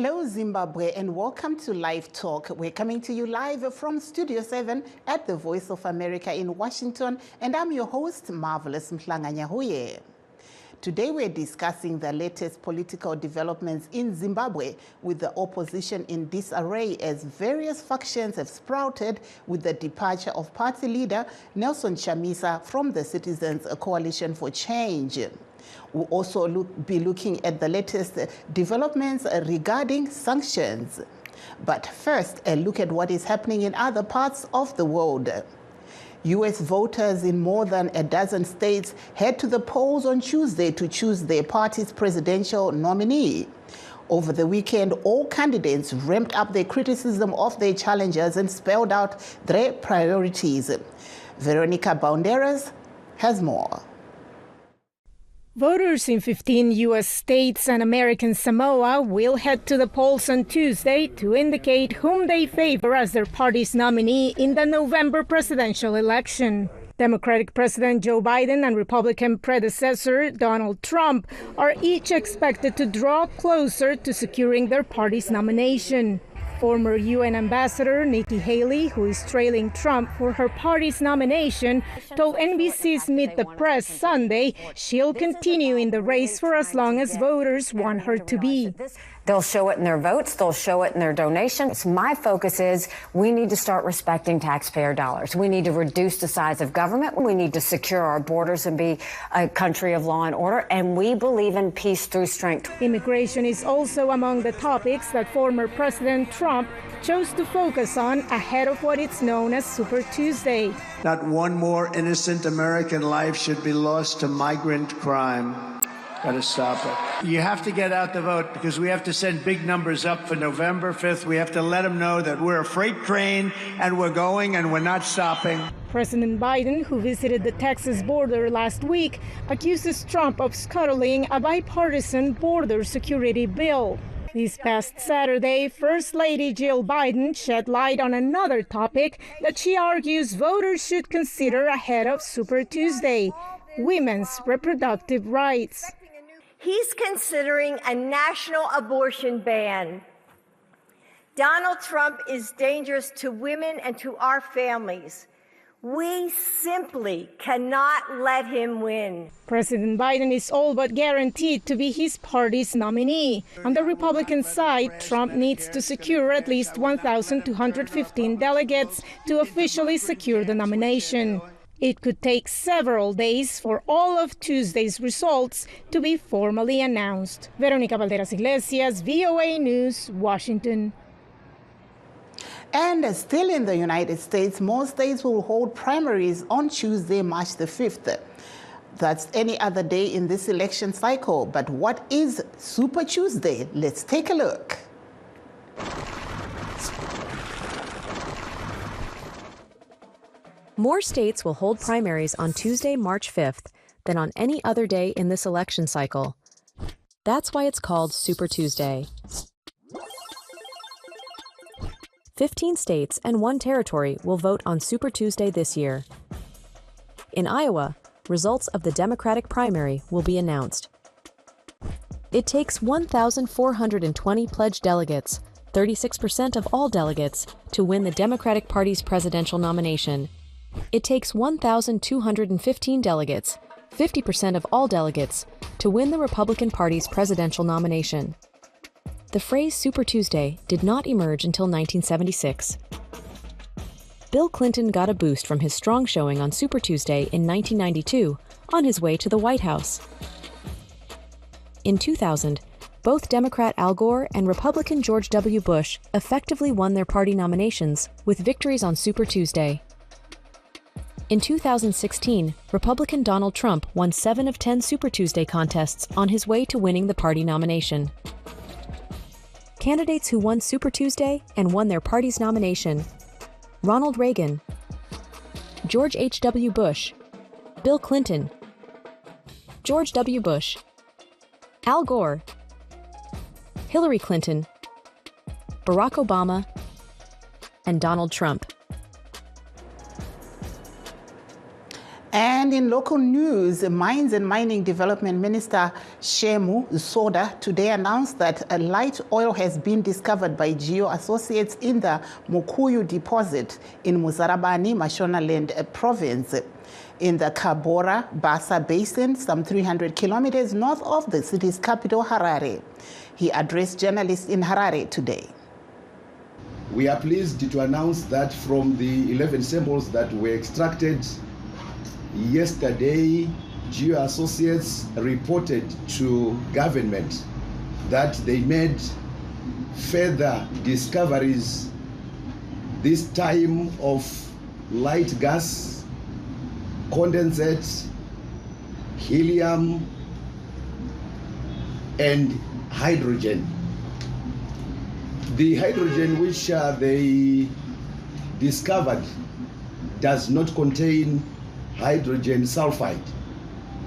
Hello, Zimbabwe, and welcome to LiveTalk. We're coming to you live from Studio 7 at the Voice of America in Washington, and I'm your host, Marvelous Mhlanganyahuye. Today, we're discussing the latest political developments in Zimbabwe, with the opposition in disarray as various factions have sprouted with the departure of party leader Nelson Chamisa from the Citizens Coalition for Change. We'll also be looking at the latest developments regarding sanctions. But first, a look at what is happening in other parts of the world. U.S. voters in more than a dozen states head to the polls on Tuesday to choose their party's presidential nominee. Over the weekend, all candidates ramped up their criticism of their challengers and spelled out their priorities. Veronica Banderas has more. Voters in 15 U.S. states and American Samoa will head to the polls on Tuesday to indicate whom they favor as their party's nominee in the November presidential election. Democratic President Joe Biden and Republican predecessor Donald Trump are each expected to draw closer to securing their party's nomination. Former UN Ambassador Nikki Haley, who is trailing Trump for her party's nomination, told NBC's Meet the Press Sunday she'll continue in the race for as long as voters want her to be. They'll show it in their votes. They'll show it in their donations. My focus is we need to start respecting taxpayer dollars. We need to reduce the size of government. We need to secure our borders and be a country of law and order. And we believe in peace through strength. Immigration is also among the topics that former President Trump chose to focus on ahead of what is known as Super Tuesday. Not one more innocent American life should be lost to migrant crime. Got to stop it. You have to get out the vote because we have to send big numbers up for November 5th. We have to let them know that we're a freight train and we're going and we're not stopping. President Biden, who visited the Texas border last week, accuses Trump of scuttling a bipartisan border security bill. This past Saturday, First Lady Jill Biden shed light on another topic that she argues voters should consider ahead of Super Tuesday: women's reproductive rights. He's considering a national abortion ban. Donald Trump is dangerous to women and to our families. We simply cannot let him win. President Biden is all but guaranteed to be his party's nominee. On the Republican side, Trump needs to secure at least 1,215 delegates to officially secure the nomination. It could take several days for all of Tuesday's results to be formally announced. Veronica Valderas Iglesias, VOA News, Washington. And still in the United States, more states will hold primaries on Tuesday, March the 5th. That's any other day in this election cycle. But what is Super Tuesday? Let's take a look. More states will hold primaries on Tuesday, March 5th than on any other day in this election cycle. That's why it's called Super Tuesday. 15 states and 1 territory will vote on Super Tuesday this year. In Iowa, results of the Democratic primary will be announced. It takes 1,420 pledged delegates, 36% of all delegates, to win the Democratic Party's presidential nomination. It takes 1,215 delegates, 50% of all delegates, to win the Republican Party's presidential nomination. The phrase Super Tuesday did not emerge until 1976. Bill Clinton got a boost from his strong showing on Super Tuesday in 1992 on his way to the White House. In 2000, both Democrat Al Gore and Republican George W. Bush effectively won their party nominations with victories on Super Tuesday. In 2016, Republican Donald Trump won 7 of 10 Super Tuesday contests on his way to winning the party nomination. Candidates who won Super Tuesday and won their party's nomination: Ronald Reagan, George H.W. Bush, Bill Clinton, George W. Bush, Al Gore, Hillary Clinton, Barack Obama, and Donald Trump. And And in local news, Mines and Mining Development Minister Shemu Soda today announced that a light oil has been discovered by Geo Associates in the Mukuyu deposit in Muzarabani, Mashonaland province, in the Kabora Bassa Basin, some 300 kilometers north of the city's capital, Harare. He addressed journalists in Harare today. We are pleased to announce that from the 11 samples that were extracted yesterday, Geo Associates reported to government that they made further discoveries, this time of light gas, condensate, helium, and hydrogen. The hydrogen which they discovered does not contain hydrogen sulfide,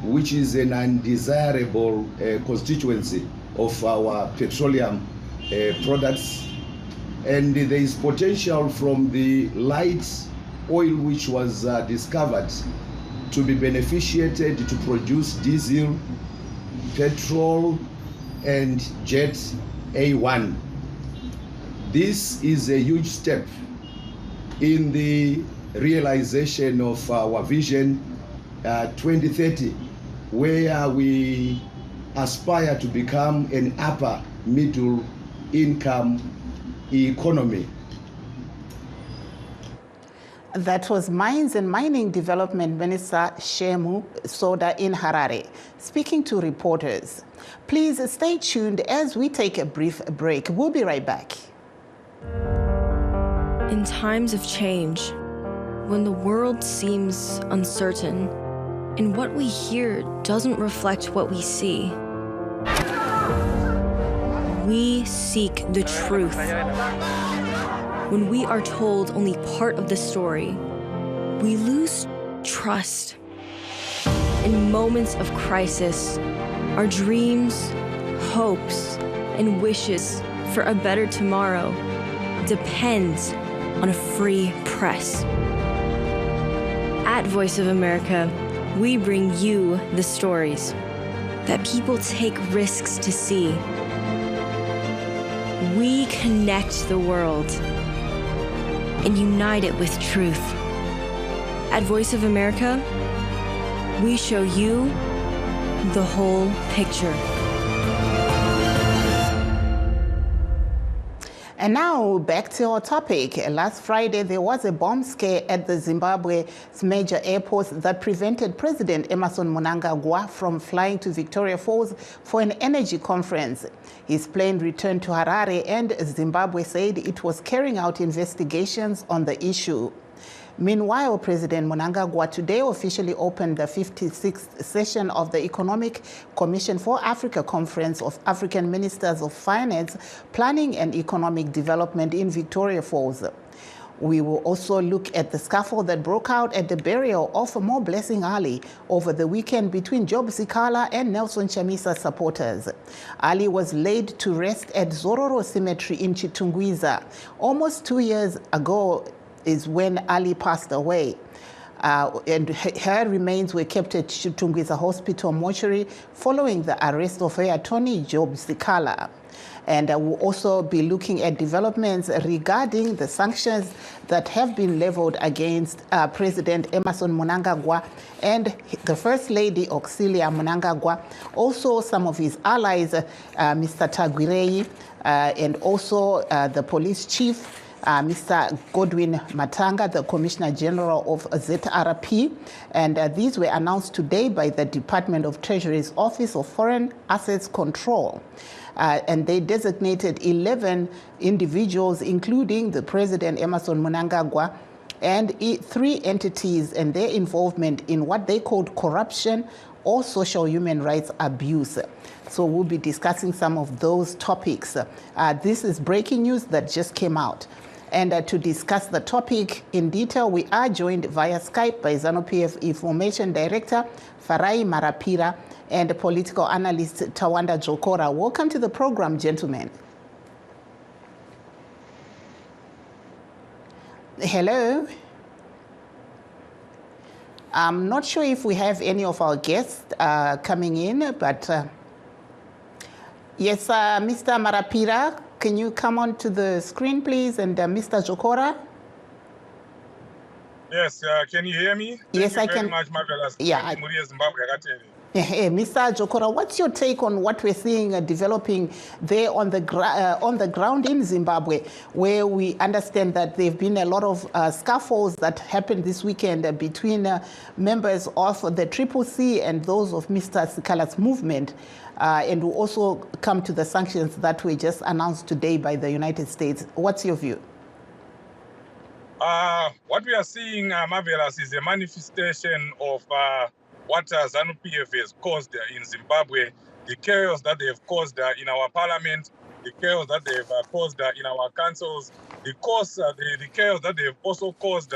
which is an undesirable constituency of our petroleum products. And there is potential from the light oil which was discovered to be beneficiated to produce diesel, petrol, and jet A1. This is a huge step in the realization of our vision 2030, where we aspire to become an upper middle income economy. That was Mines and Mining Development Minister Shemu Soda in Harare, speaking to reporters. Please stay tuned as we take a brief break. We'll be right back. In times of change, when the world seems uncertain and what we hear doesn't reflect what we see, we seek the truth. When we are told only part of the story, we lose trust. In moments of crisis, our dreams, hopes, and wishes for a better tomorrow depends on a free press. At Voice of America, we bring you the stories that people take risks to see. We connect the world and unite it with truth. At Voice of America, we show you the whole picture. And now back to our topic. Last Friday, there was a bomb scare at the Zimbabwe's major airports that prevented President Emmerson Mnangagwa from flying to Victoria Falls for an energy conference. His plane returned to Harare, and Zimbabwe said it was carrying out investigations on the issue. Meanwhile, President Mnangagwa today officially opened the 56th session of the Economic Commission for Africa Conference of African Ministers of Finance, Planning and Economic Development in Victoria Falls. We will also look at the scuffle that broke out at the burial of Mo Blessing Ali over the weekend between Job Sikala and Nelson Chamisa supporters. Ali was laid to rest at Zororo Cemetery in Chitungwiza. Almost 2 years ago is when Ali passed away. And her remains were kept at Chitungwiza Hospital mortuary following the arrest of her attorney, Job Sikala. And we'll also be looking at developments regarding the sanctions that have been leveled against President Emmerson Mnangagwa and the First Lady, Auxilia Mnangagwa, also some of his allies, Mr. Tagwirei, and also the police chief, Mr. Godwin Matanga, the Commissioner General of ZRP, and these were announced today by the Department of Treasury's Office of Foreign Assets Control. And they designated 11 individuals, including the President Emmerson Mnangagwa, and 3 entities and their involvement in what they called corruption or social human rights abuse. So we'll be discussing some of those topics. This is breaking news that just came out. And to discuss the topic in detail, we are joined via Skype by ZANU-PF Information Director Farai Marapira and political analyst Tawanda Jokora. Welcome to the program, gentlemen. Hello. I'm not sure if we have any of our guests coming in, but yes, Mr. Marapira, can you come on to the screen, please? And Mr. Jokora? Yes, can you hear me? Yes, I can. Very much, marvelous. Yeah. Zimbabwe. Mr. Jokora, what's your take on what we're seeing developing there on the ground in Zimbabwe, where we understand that there have been a lot of scuffles that happened this weekend between members of the CCC and those of Mr. Sikala's movement, and will also come to the sanctions that were just announced today by the United States. What's your view? What we are seeing, marvelous, is a manifestation of what ZANU-PF has caused in Zimbabwe, the chaos that they have caused in our parliament, the chaos that they have caused in our councils, the chaos that they have also caused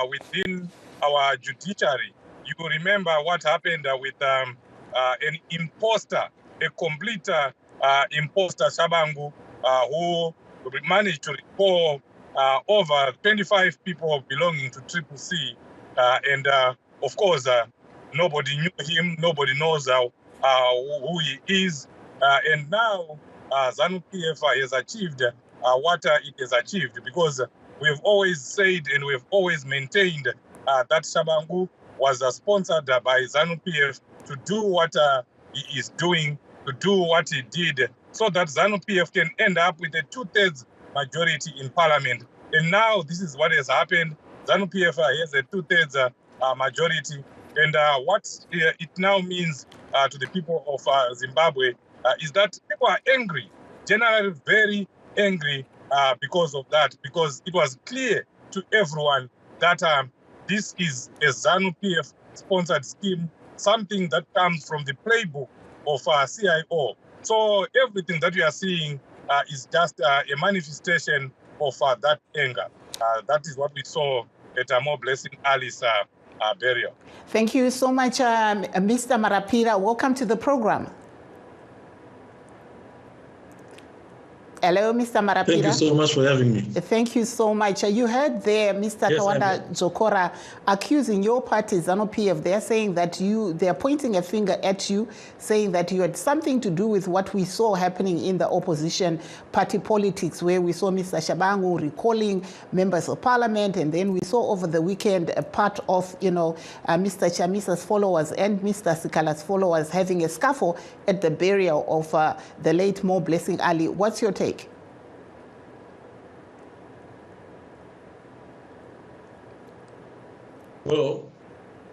within our judiciary. You remember what happened with an imposter, a complete imposter, Shabangu, who managed to recall over 25 people belonging to CCC, and of course, nobody knew him, nobody knows who he is, and now ZANU-PF has achieved what it has achieved, because we have always said and we have always maintained that Shabangu was sponsored by ZANU-PF to do what he is doing, to do what he did, so that ZANU-PF can end up with a 2/3 majority in parliament. And now this is what has happened. ZANU-PF has a 2/3 majority. And what it now means to the people of Zimbabwe is that people are angry, generally very angry because of that, because it was clear to everyone that this is a ZANU-PF sponsored scheme, something that comes from the playbook of CIO. So everything that we are seeing is just a manifestation of that anger. That is what we saw at More Blessing Ali's burial. Thank you so much, Mr. Marapira. Welcome to the program. Hello, Mr. Marapira. Thank you so much for having me. Thank you so much. You heard there Mr. Kawanda Jokora accusing your party, ZANU-PF. They're saying that they're pointing a finger at you, saying that you had something to do with what we saw happening in the opposition party politics, where we saw Mr. Shabangu recalling members of parliament, and then we saw over the weekend a part of, Mr. Chamisa's followers and Mr. Sikala's followers having a scuffle at the burial of the late More Blessing Ali. What's your take? Well,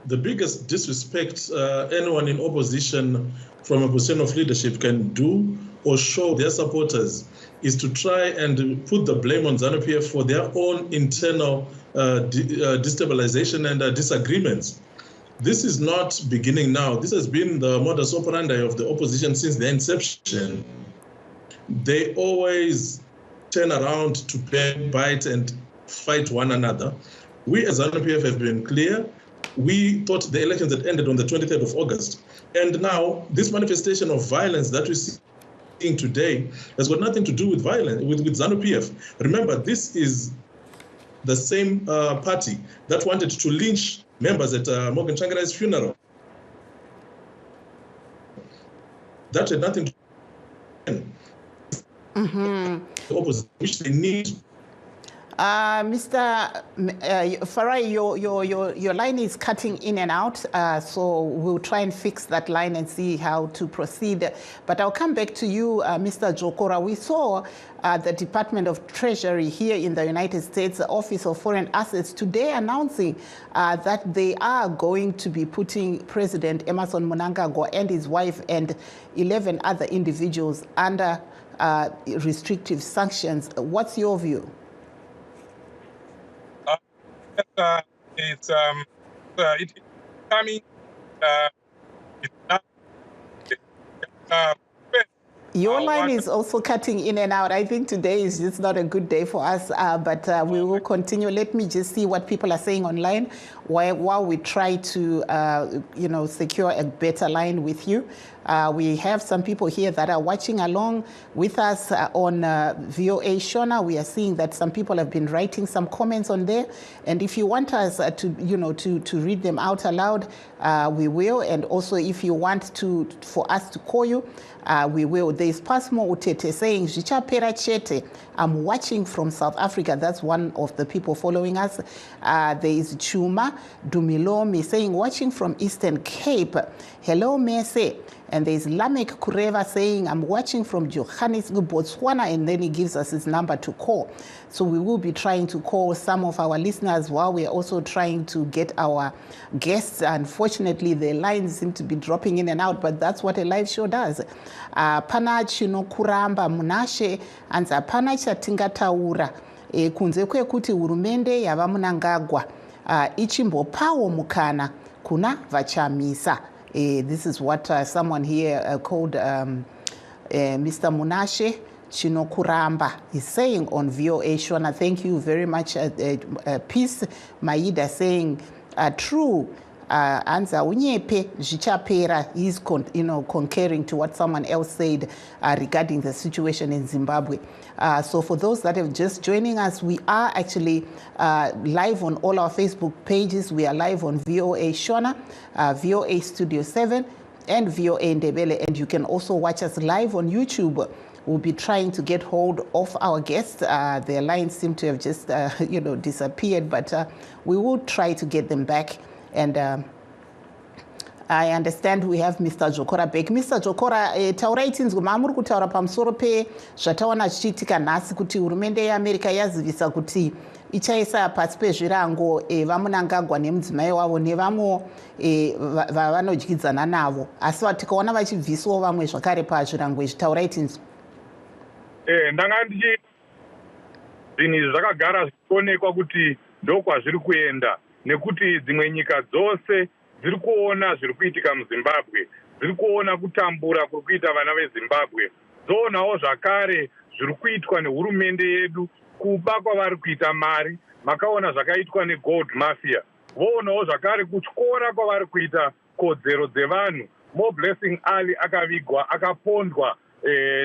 the biggest disrespect anyone in opposition from a position of leadership can do or show their supporters is to try and put the blame on ZANU-PF for their own internal destabilization and disagreements. This is not beginning now. This has been the modus operandi of the opposition since their inception. They always turn around to bite and fight one another. We as ZANU-PF have been clear. We thought the elections had ended on the 23rd of August. And now this manifestation of violence that we're seeing today has got nothing to do with violence, with ZANU-PF. Remember, this is the same party that wanted to lynch members at Morgan Tsvangirai's funeral. That had nothing to do with the opposite, which they need. Mr. Farai, your line is cutting in and out, so we'll try and fix that line and see how to proceed. But I'll come back to you, Mr. Jokora. We saw the Department of Treasury here in the United States, the Office of Foreign Assets, today announcing that they are going to be putting President Emmerson Mnangagwa and his wife and 11 other individuals under restrictive sanctions. What's your view? It's coming. Your line is also cutting in and out. I think today is just not a good day for us, but we will continue. Let me just see what people are saying online while we try to, secure a better line with you. We have some people here that are watching along with us on VOA Shona. We are seeing that some people have been writing some comments on there. And if you want us to read them out aloud, we will. And also if you want for us to call you, we will. There is Pasmo Utete saying, Zvichapera chete. I'm watching from South Africa. That's one of the people following us. There is Chuma Dumilomi saying, watching from Eastern Cape. Hello, Mese. And there's Lamek Kureva saying, I'm watching from Johannesburg, Botswana, and then he gives us his number to call. So we will be trying to call some of our listeners while we're also trying to get our guests. Unfortunately, the lines seem to be dropping in and out, but that's what a live show does. Pana chino kuramba munashe, anza pana chatingataura. Kunze kwekuti hurumende yava Mnangagwa. Ichimbopawo mukana kuna vachamisa. This is what someone here called Mr. Munashe Chinokuramba is saying on VOA Shona. Thank you very much. Peace Maida saying, true. Anza unyepe zvichapera. He's concurring to what someone else said regarding the situation in Zimbabwe. So for those that have just joining us, we are actually live on all our Facebook pages. We are live on VOA Shona, VOA Studio 7, and VOA Ndebele. And you can also watch us live on YouTube. We'll be trying to get hold of our guests. Their lines seem to have just, disappeared, but we will try to get them back. And I understand we have Mr. Jokora back. Mr. Jokora, taura itinzwe mamuri kutaura pamusoro pe zvataona zvichiitika nhasi kuti hurumende yeAmerica yazivisa kuti ichaisa pasi pezvirango vaMnangagwa nemudzimai wavo nevamwe vavanodyidzana navo, asi tikaona vachibviswawo vamwe zvakare pazvirango izvi. Taura itinzwe. Ndanga ndichi zvinhu izvi zvakagara zvichionekwa kuti ndokwazviri kuenda, nekuti dzimwe nyika dzose dziri kuona zviri kuitika muZimbabwe, dziri kuona kutambura kuri kuita vana veZimbabwe, dzoonawo zvakare zviri kuitwa nehurumende yedu, kuba kwavari kuita mari. Makaona zvakaitwa negold mafia, voonawo zvakare kutyora kwavari kuita kodzero dzevanhu. Mo Blessing Ali akavigwa akapondwa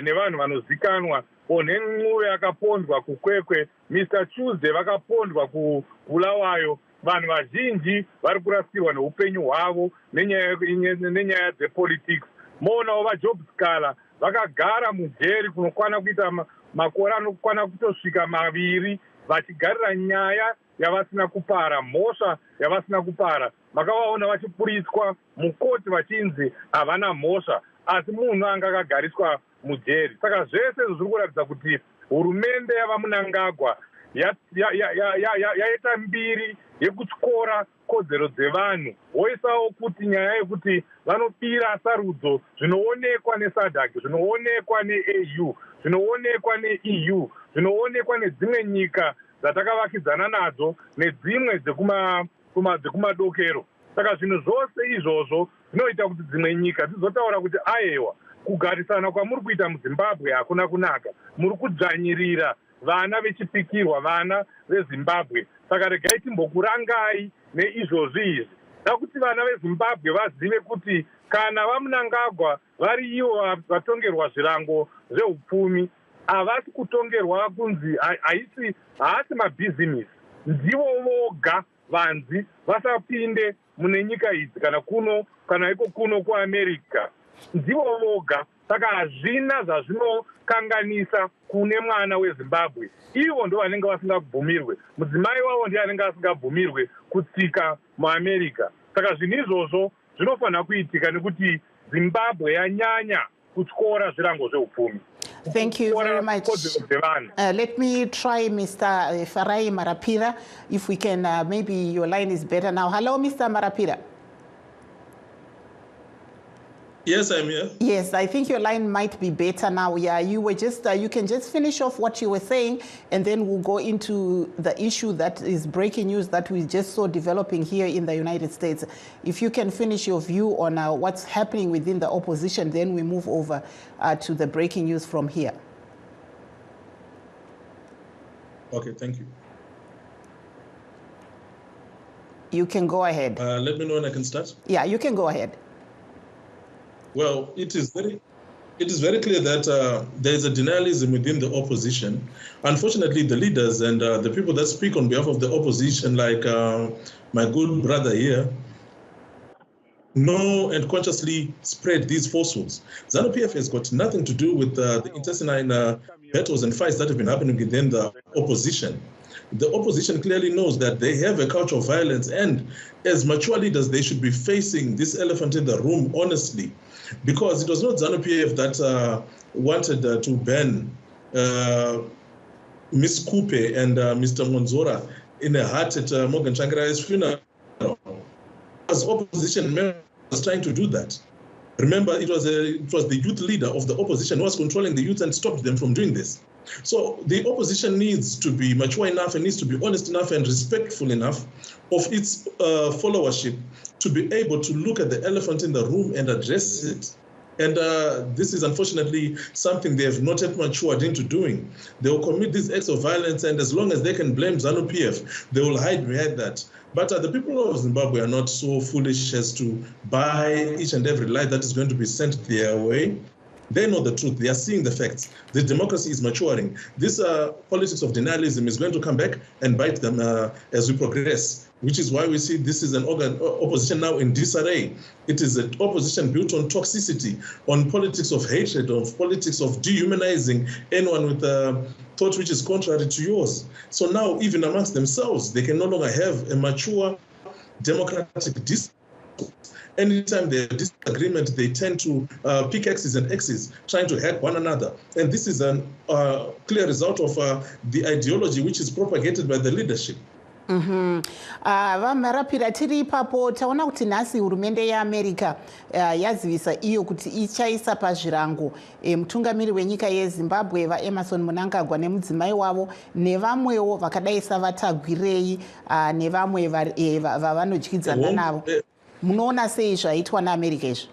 nevanhu vanozikanwa, Onenguve akapondwa kukwekwe, Mr. Tuesday vakapondwa kuBulawayo. Vanhu vazhinji vari kurasirwa neupenyu hwavo nenyaya dzepolitics. Moonawo vaJob Scala vakagara mujeri kunokwana kuita makore anokwana kutosvika 2 vachigarira nyaya yavasina kupara, mhosva yavasina kupara. Makavaona vachipuritswa mukoti vachinzi havana mhosva, asi munhu anga akagariswa mujeri. Saka zvese zviri kuratidza kuti hurumende yavaMnangagwa yaita mbiri yekutyora kodzero dzevanhu, voisawo kuti nyaya yekuti vanobira sarudzo zvinoonekwa neSADC, zvinoonekwa neAU, zvinoonekwa neEU, zvinoonekwa nedzimwe nyika dzatakavakidzana nadzo nedzimwe dzekumadokero. Saka zvinhu zvose izvozvo zvinoita kuti dzimwe nyika dzizotaura kuti aiwa, kugarisana kwamuri kuita muZimbabwe hakuna kunaka, muri kudzvanyirira vana vechipikirwa, vana veZimbabwe. Saka regai timbokurangai neizvozvi izvi, nakuti vana veZimbabwe vazive kuti kana vaMnangagwa vari ivo vatongerwa zvirango zveupfumi, havasi kutongerwa kunzi haasi mabhizinesi, ndivo voga vanzi vasapinde mune nyika idzi kana iko kuno kuAmerica, ndivo voga. Saka hazvina zvazvinokanganisa kune mwana weZimbabwe. Ivo ndo vanenge vasingabvumirwe, mudzimai wavo ndiye anenge asingabvumirwe kutsika muAmerica. Saka zvinhu izvozvo zvinofanira kuitika nekuti Zimbabwe yanyanya kutyora zvirango zveupfumi. Thank you very much. Let me try Mr. Farai Marapira, if we can, maybe your line is better now. Hello, Mr. Marapira. Yes, I'm here. Yes, I think your line might be better now. Yeah, you were just, you can just finish off what you were saying, and then we'll go into the issue that is breaking news that we just saw developing here in the United States. If you can finish your view on what's happening within the opposition, then we move over to the breaking news from here. Okay, thank you. You can go ahead. Let me know when I can start. Yeah, you can go ahead. Well, it is very clear that there is a denialism within the opposition. Unfortunately, the leaders and the people that speak on behalf of the opposition, like my good brother here, know and consciously spread these falsehoods. ZANU-PF has got nothing to do with the intestine battles and fights that have been happening within the opposition. The opposition clearly knows that they have a culture of violence, and as mature leaders, they should be facing this elephant in the room honestly. Because it was not ZANU-PF that wanted to ban Ms. Kupe and Mr. Monzora in a hut at Morgan Tsvangirai's funeral. As opposition members trying to do that. Remember, it was the youth leader of the opposition who was controlling the youth and stopped them from doing this. So the opposition needs to be mature enough and needs to be honest enough and respectful enough of its followership to be able to look at the elephant in the room and address it. And this is unfortunately something they have not yet matured into doing. They will commit these acts of violence, and as long as they can blame ZANU-PF, they will hide behind that. But the people of Zimbabwe are not so foolish as to buy each and every lie that is going to be sent their way. They know the truth. They are seeing the facts. The democracy is maturing. This politics of denialism is going to come back and bite them as we progress, which is why we see this is an opposition now in disarray. It is an opposition built on toxicity, on politics of hatred, on politics of dehumanizing anyone with a thought which is contrary to yours. So now, even amongst themselves, they can no longer have a mature democratic discourse. Anytime there's disagreement, they tend to pick X's and X's, trying to hack one another. And this is a clear result of the ideology which is propagated by the leadership. Vamarapira tiri ipapo taona kuti nhasi hurumende yeAmerica yazivisa iyo kuti ichaisa pazvirango mutungamiri wenyika yeZimbabwe vaEmmerson Mnangagwa nemudzimai wavo nevamwewo vakadai savatagwirei nevamwe vavanodyidzana navo. Munoona sei zvaitwa naAmerica izvi?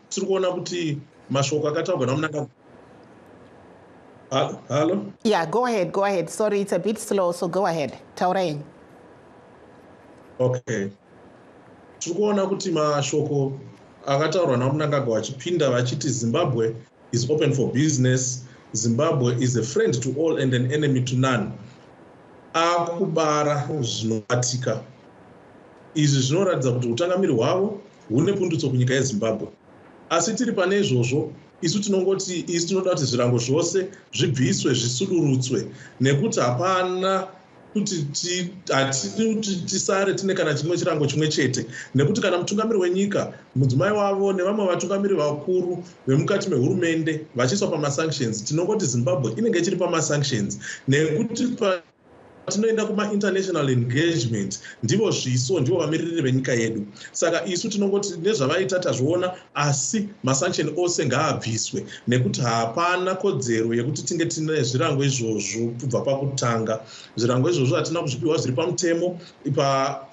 Tiri kuona kuti mashoko akataurwa naMnangagwa. Hello? Yeah, go ahead. Sorry, it's a bit slow, so go ahead. Taurai. Okay. Tiri kuona kuti mashoko akataurwa naMnangagwa achipinda vachiti Zimbabwe is open for business, Zimbabwe is a friend to all and an enemy to none. Akubara zvinobatika. Izvi zvinoratidza kuti utungamiri hwavo hune pundutso kunyika yeZimbabwe. Asi tiri pane izvozvo, isu tinongoti isi tinoda kuti zvirango zvose zvibviswe zvisudurutswe nekuti hapana kuti tisare tine kana chimwe chirango chimwe chete, nekuti kana mutungamiri wenyika, mudzimai wavo nevamwe vatungamiri vakuru vemukati mehurumende vachiiswa pamasanctions, tinongoti Zimbabwe inenge ichiri pamasanctions nekuti tinoenda kuma-international engagement, ndivo zviso, ndivo vamiriri venyika yedu. Saka isu tinongoti nezvavaita tazviona, asi masanction ose ngaabviswe nekuti hapana kodzero yekuti tinge tine zvirango izvozvo kubva pakutanga. Zvirango izvozvo hatina kuzvipiwa zviri pamutemo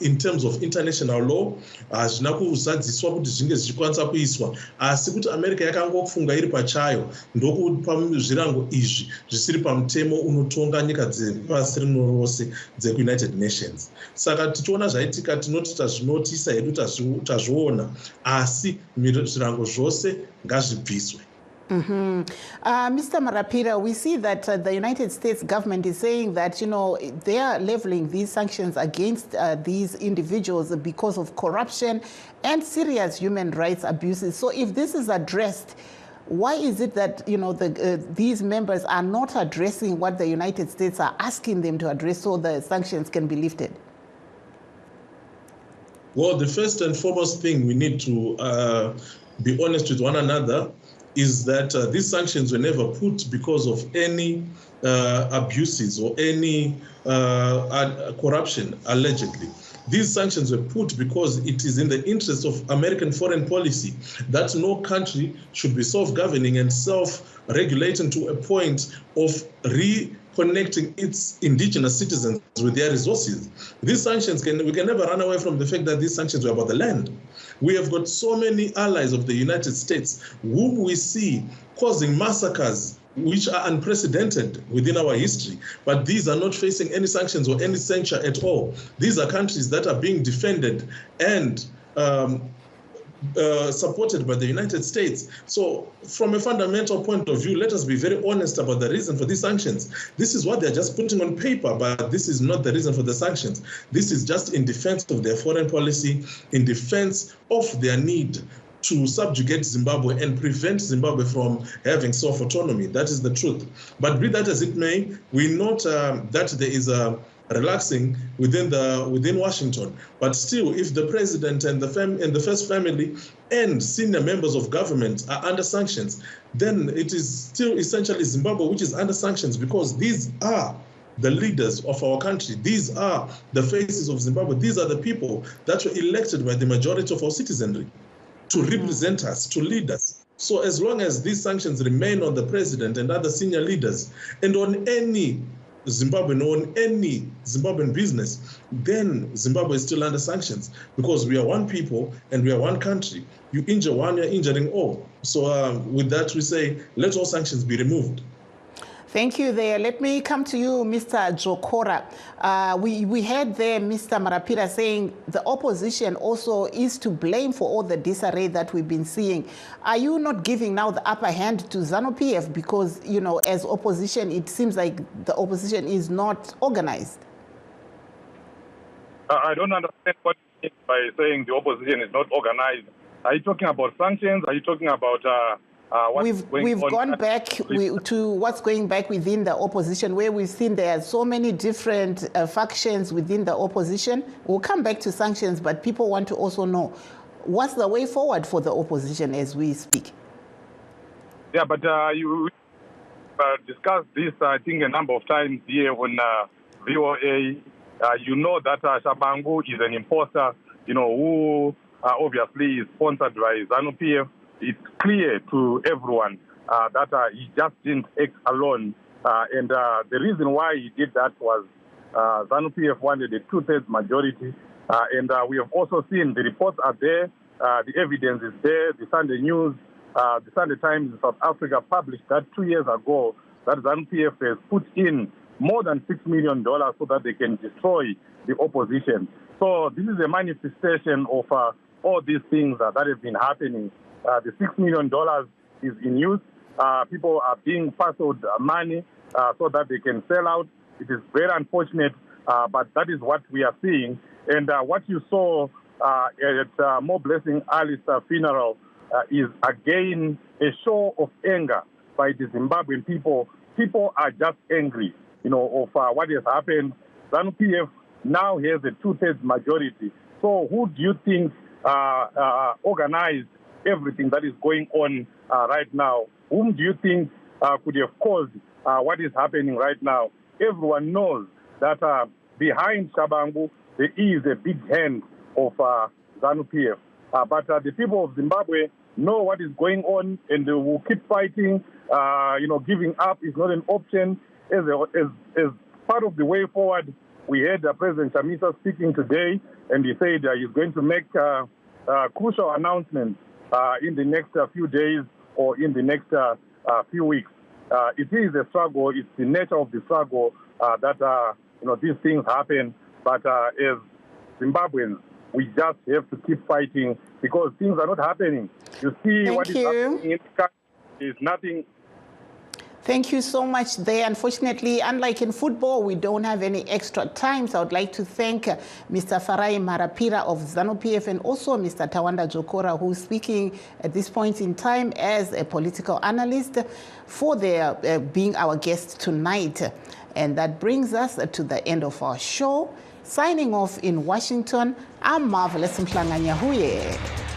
in terms of international law, hazvina kuzadziswa kuti zvinge zvichikwanisa kuiswa, asi kuti America yakangofunga iri pachayo ndokupa zvirango izvi zvisiri pamutemo unotonga nyika dzepasi rino rose dzekuUnited Nations. Saka tichiona zvaitika tinoti tazvinotisa hedu tazviona, asi zvirango zvose ngazvibviswe. Mr. Marapira, we see that the United States government is saying that, you know, they are leveling these sanctions against these individuals because of corruption and serious human rights abuses. So if this is addressed, why is it that, you know, these members are not addressing what the United States are asking them to address so the sanctions can be lifted? Well, the first and foremost thing we need to be honest with one another is that these sanctions were never put because of any abuses or any corruption, allegedly. These sanctions were put because it is in the interest of American foreign policy that no country should be self-governing and self-regulating to a point of reconnecting its indigenous citizens with their resources. These sanctions, we can never run away from the fact that these sanctions were about the land. We have got so many allies of the United States whom we see causing massacres which are unprecedented within our history, but these are not facing any sanctions or any censure at all. These are countries that are being defended and supported by the United States. So from a fundamental point of view, let us be very honest about the reason for these sanctions. This is what they're just putting on paper, but this is not the reason for the sanctions. This is just in defense of their foreign policy, in defense of their need to subjugate Zimbabwe and prevent Zimbabwe from having self-autonomy. That is the truth. But be that as it may, we note that there is a relaxing within Washington. But still, if the president and the first family and senior members of government are under sanctions, then it is still essentially Zimbabwe which is under sanctions, because these are the leaders of our country. These are the faces of Zimbabwe. These are the people that were elected by the majority of our citizenry to represent us, to lead us. So as long as these sanctions remain on the president and other senior leaders and on any Zimbabwean, on any Zimbabwean business, then Zimbabwe is still under sanctions, because we are one people and we are one country. You injure one, you're injuring all. So with that, we say, let all sanctions be removed. Thank you there. Let me come to you, Mr. Jokora. We heard there Mr. Marapira saying the opposition also is to blame for all the disarray that we've been seeing. Are you not giving now the upper hand to ZANU-PF? Because, you know, as opposition, it seems like the opposition is not organized. I don't understand what you mean by saying the opposition is not organized. Are you talking about sanctions? Are you talking about... We've gone back to what's going back within the opposition, where we've seen there are so many different factions within the opposition. We'll come back to sanctions, but people want to also know what's the way forward for the opposition as we speak. Yeah, but you discussed this, I think, a number of times here on VOA. You know that Shabangu is an imposter, you know, who obviously is sponsored by ZANU-PF. It's clear to everyone that he just didn't act alone. And the reason why he did that was ZANU-PF wanted a 2/3 majority. And we have also seen the reports are there, the evidence is there. The Sunday News, the Sunday Times in South Africa published that 2 years ago that ZANU-PF has put in more than $6 million so that they can destroy the opposition. So this is a manifestation of all these things that have been happening. The $6 million is in use. People are being parceled money so that they can sell out. It is very unfortunate, but that is what we are seeing. And what you saw at More Blessing Ali's funeral is, again, a show of anger by the Zimbabwean people. People are just angry, you know, of what has happened. ZANU-PF now has a 2/3 majority. So who do you think organized everything that is going on right now? Whom do you think could have caused what is happening right now? Everyone knows that behind Shabangu, there is a big hand of ZANU-PF. But the people of Zimbabwe know what is going on, and they will keep fighting. You know, giving up is not an option. As part of the way forward, we heard President Chamisa speaking today, and he said he's going to make crucial announcements in the next few days or in the next few weeks. It is a struggle. It's the nature of the struggle that you know, these things happen. But as Zimbabweans, we just have to keep fighting because things are not happening. You see, what is happening in the country is nothing. Thank you so much there. Unfortunately, unlike in football, we don't have any extra time. So I would like to thank Mr. Farai Marapira of ZANU-PF and also Mr. Tawanda Jokora, who's speaking at this point in time as a political analyst, for their being our guest tonight. And that brings us to the end of our show. Signing off in Washington, I'm Marvelous Mhlanga Nyahuye.